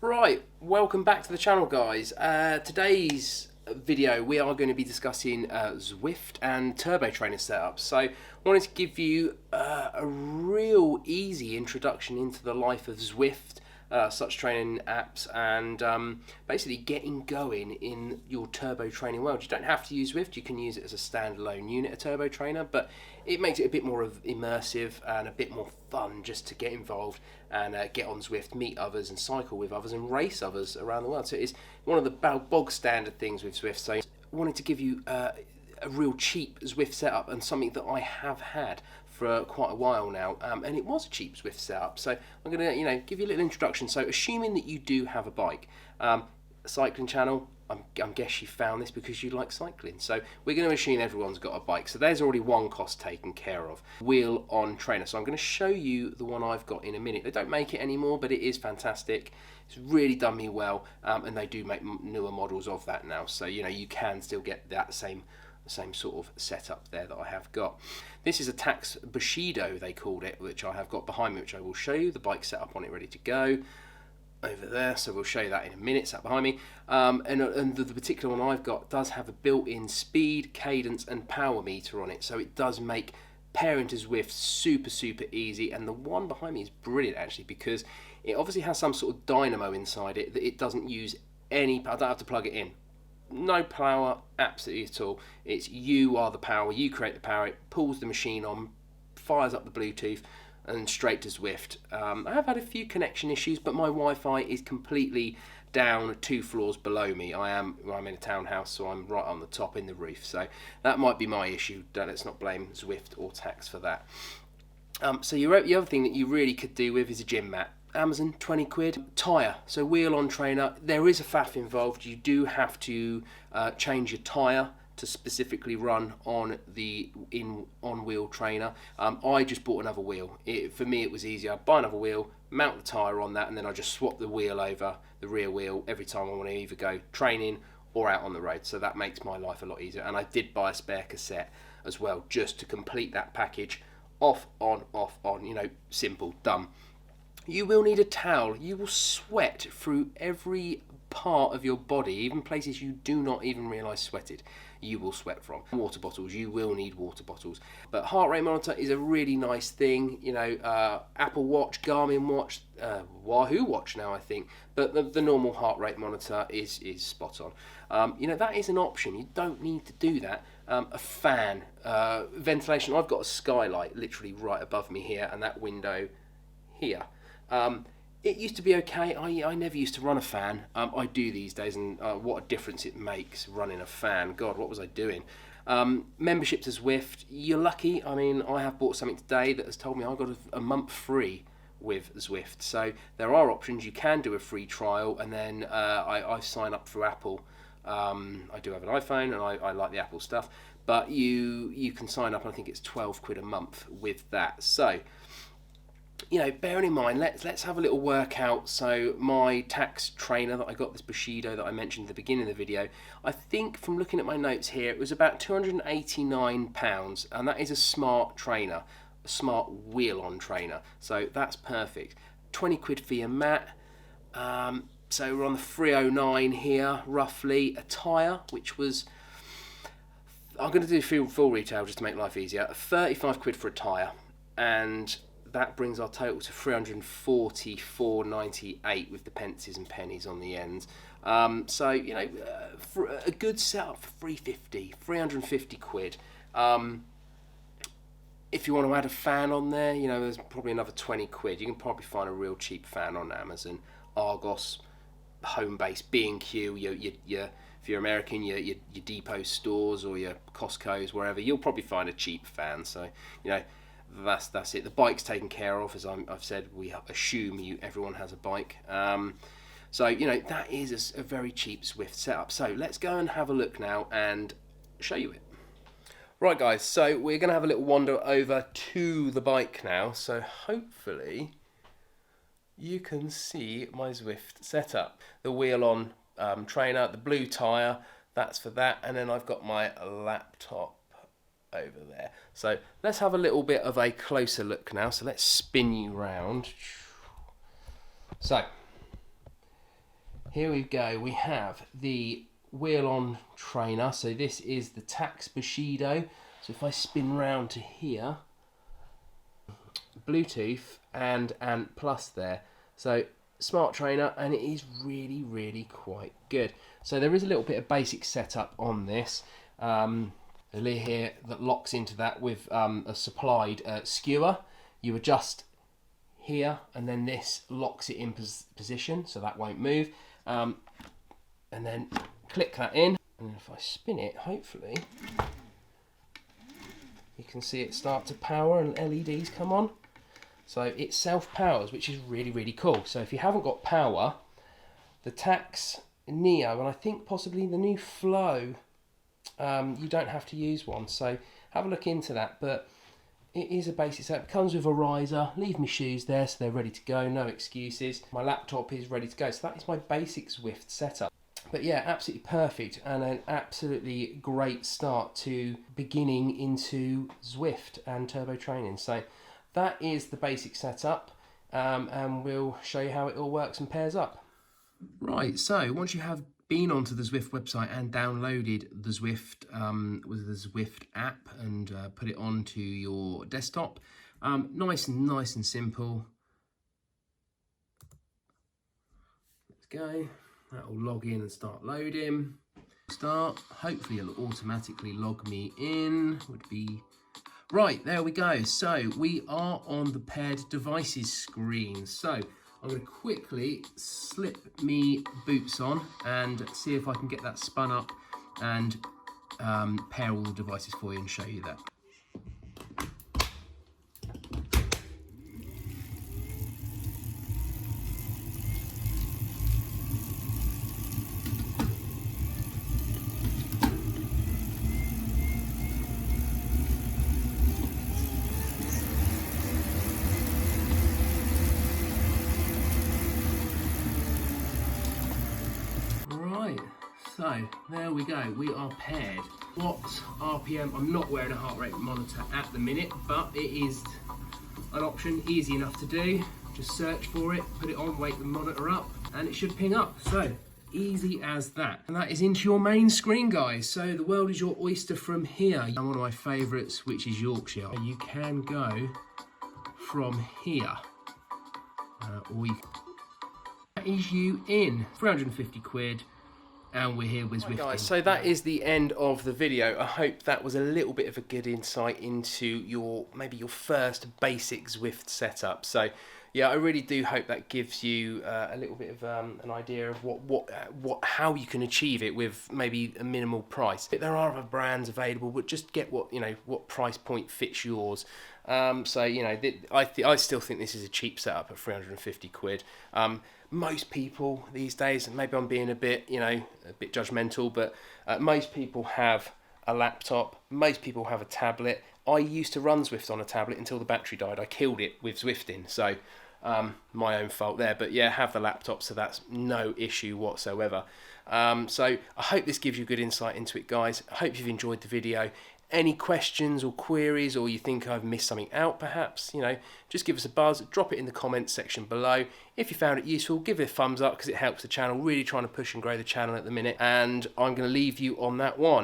Right, welcome back to the channel, guys. Today's video we are going to be discussing Zwift and turbo trainer setups. So I wanted to give you a real easy introduction into the life of Zwift, such training apps, and basically getting going in your turbo training world. You don't have to use Zwift, you can use it as a standalone unit, a turbo trainer, but it makes it a bit more immersive and a bit more fun just to get involved and get on Zwift, meet others and cycle with others and race others around the world. So it's one of the bog standard things with Zwift. So I wanted to give you a real cheap Zwift setup and something that I have had for quite a while now, and it was a cheap Zwift setup. So I'm going to give you a little introduction. So assuming that you do have a bike, cycling channel, I guess you found this because you like cycling. So we're going to assume everyone's got a bike. So there's already one cost taken care of. Wheel on trainer. So I'm going to show you the one I've got in a minute. They don't make it anymore, but it is fantastic. It's really done me well, and they do make newer models of that now. So you can still get that same sort of setup there that I have got. This is a Tacx Bushido, they called it, which I have got behind me, which I will show you. The bike setup on it ready to go over there, so we'll show you that in a minute. Sat behind me, and the particular one I've got does have a built-in speed, cadence and power meter on it, so it does make pairing to Zwift super easy. And the one behind me is brilliant actually, because it obviously has some sort of dynamo inside it that it doesn't use any, I don't have to plug it in. No power, absolutely at all. It's you are the power, you create the power, it pulls the machine on, fires up the Bluetooth, and straight to Zwift. I have had a few connection issues, but my Wi-Fi is completely down 2 floors below me. I'm in a townhouse, so I'm right on the top in the roof. So that might be my issue. Let's not blame Zwift or Tacx for that. So the other thing that you really could do with is a gym mat. Amazon, 20 quid. Tyre, so wheel on trainer. There is a faff involved. You do have to change your tyre to specifically run on the on-wheel trainer. I just bought another wheel. For me it was easier. I'd buy another wheel, mount the tyre on that, and then I just swap the wheel over, the rear wheel, every time I want to either go training or out on the road. So that makes my life a lot easier. And I did buy a spare cassette as well, just to complete that package. Off, on, simple, done. You will need a towel. You will sweat through every part of your body, even places you do not even realise sweated. You will sweat from. Water bottles, you will need water bottles. But heart rate monitor is a really nice thing. Apple Watch, Garmin Watch, Wahoo Watch now I think. But the normal heart rate monitor is spot on. That is an option. You don't need to do that. A fan, ventilation. I've got a skylight literally right above me here, and that window here. It used to be okay. I never used to run a fan. I do these days, and what a difference it makes running a fan. God, what was I doing? Membership to Zwift, you're lucky. I mean, I have bought something today that has told me I've got a month free with Zwift. So there are options. You can do a free trial, and then I sign up through Apple. I do have an iPhone, and I like the Apple stuff. But you can sign up, and I think it's 12 quid a month with that. So bearing in mind, let's have a little workout. So my Tacx trainer that I got, this Bushido that I mentioned at the beginning of the video, I think from looking at my notes here, it was about £289, and that is a smart trainer, a smart wheel-on trainer. So that's perfect. 20 quid for your mat. So we're on the 309 here, roughly. A tyre, which was, I'm going to do full retail just to make life easier. 35 quid for a tyre, and that brings our total to 344.98 with the pences and pennies on the ends. For a good setup for 350 quid. If you want to add a fan on there, there's probably another 20 quid. You can probably find a real cheap fan on Amazon, Argos, Homebase, B&Q, if you're American, your Depot stores or your Costco's, wherever, you'll probably find a cheap fan. So, that's it. The bike's taken care of, as I've said. We assume everyone has a bike. So that is a very cheap Zwift setup. So let's go and have a look now and show you it. Right guys, so we're going to have a little wander over to the bike now. So hopefully you can see my Zwift setup. The wheel on trainer, the blue tyre, that's for that. And then I've got my laptop over there. So let's have a little bit of a closer look now. So let's spin you round. So here we go. We have the wheel-on trainer. So this is the Tacx Bushido. So if I spin round to here, Bluetooth and Ant Plus there. So smart trainer, and it is really, really quite good. So there is a little bit of basic setup on this. A lid here that locks into that with a supplied skewer. You adjust here, and then this locks it in position, so that won't move. And then click that in, and if I spin it, hopefully you can see it start to power and LEDs come on. So it self-powers, which is really, really cool. So if you haven't got power, the Tacx Neo, and I think possibly the new Flow, you don't have to use one. So have a look into that. But it is a basic set. It comes with a riser. Leave my shoes there so they're ready to go. No excuses. My laptop is ready to go. So that is my basic Zwift setup. But yeah, absolutely perfect, and an absolutely great start to beginning into Zwift and turbo training. So that is the basic setup, and we'll show you how it all works and pairs up. Right, so once you have been onto the Zwift website and downloaded the Zwift with the Zwift app and put it onto your desktop, nice and simple. Let's go. That will log in and start loading. Hopefully it'll automatically log me in. Would be right. There we go. So we are on the paired devices screen. So I'm going to quickly slip me boots on and see if I can get that spun up and pair all the devices for you and show you that. So there we go, we are paired. What RPM? I'm not wearing a heart rate monitor at the minute, but it is an option, easy enough to do. Just search for it, put it on, wake the monitor up, and it should ping up. So easy as that. And that is into your main screen, guys. So the world is your oyster from here. And one of my favourites, which is Yorkshire. You can go from here, or you, that is you in 350 quid. And we're here with Zwift. Guys, so that is the end of the video. I hope that was a little bit of a good insight into your maybe your first basic Zwift setup. So yeah, I really do hope that gives you a little bit of an idea of how you can achieve it with maybe a minimal price. There are other brands available, but just get what price point fits yours. So I still think this is a cheap setup at 350 quid. Most people these days, and maybe I'm being a bit judgmental, but most people have a laptop. Most people have a tablet. I used to run Zwift on a tablet until the battery died. I killed it with Zwifting, so my own fault there. But yeah, have the laptop, so that's no issue whatsoever. So I hope this gives you good insight into it, guys. I hope you've enjoyed the video. Any questions or queries, or you think I've missed something out perhaps, just give us a buzz, drop it in the comments section below. If you found it useful, give it a thumbs up because it helps the channel, really trying to push and grow the channel at the minute. And I'm going to leave you on that one.